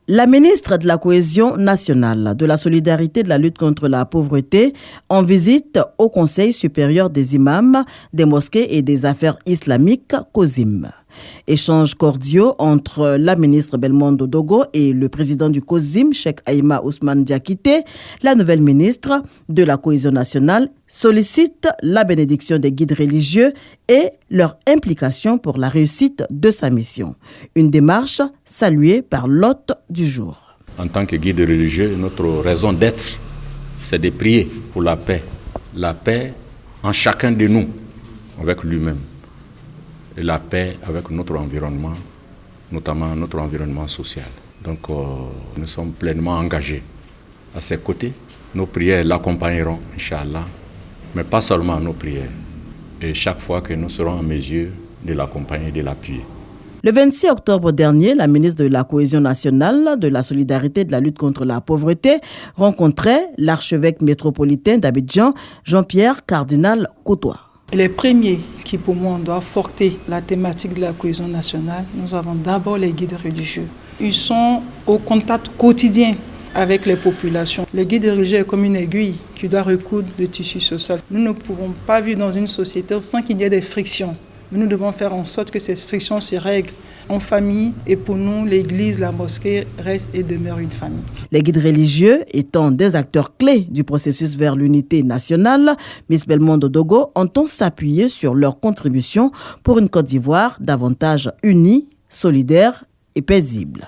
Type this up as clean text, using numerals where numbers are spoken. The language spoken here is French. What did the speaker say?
La ministre de la Cohésion nationale, de la solidarité et de la lutte contre la pauvreté en visite au Conseil supérieur des imams, des mosquées et des affaires islamiques, COSIM. Échanges cordiaux entre la ministre Belmondo Dogo et le président du COSIM, Cheikh Aïma Ousmane Diakité, la nouvelle ministre de la Cohésion nationale, sollicite la bénédiction des guides religieux et leur implication pour la réussite de sa mission. Une démarche saluée par l'hôte du jour. En tant que guide religieux, notre raison d'être, c'est de prier pour la paix. La paix en chacun de nous, avec lui-même. Et la paix avec notre environnement, notamment notre environnement social. Donc nous sommes pleinement engagés à ses côtés. Nos prières l'accompagneront, Inch'Allah, mais pas seulement nos prières. Et chaque fois que nous serons en mesure de l'accompagner et de l'appuyer. Le 26 octobre dernier, la ministre de la Cohésion nationale, de la solidarité et de la lutte contre la pauvreté rencontrait l'archevêque métropolitain d'Abidjan, Jean-Pierre Cardinal Coutois. Les premiers qui, pour moi, doivent porter la thématique de la cohésion nationale, nous avons d'abord les guides religieux. Ils sont au contact quotidien avec les populations. Le guide religieux est comme une aiguille qui doit recoudre le tissu social. Nous ne pouvons pas vivre dans une société sans qu'il y ait des frictions. Mais nous devons faire en sorte que ces frictions se règlent en famille et pour nous, l'église, la mosquée reste et demeure une famille. Les guides religieux étant des acteurs clés du processus vers l'unité nationale, Miss Belmondo Dogo entend s'appuyer sur leur contribution pour une Côte d'Ivoire davantage unie, solidaire et paisible.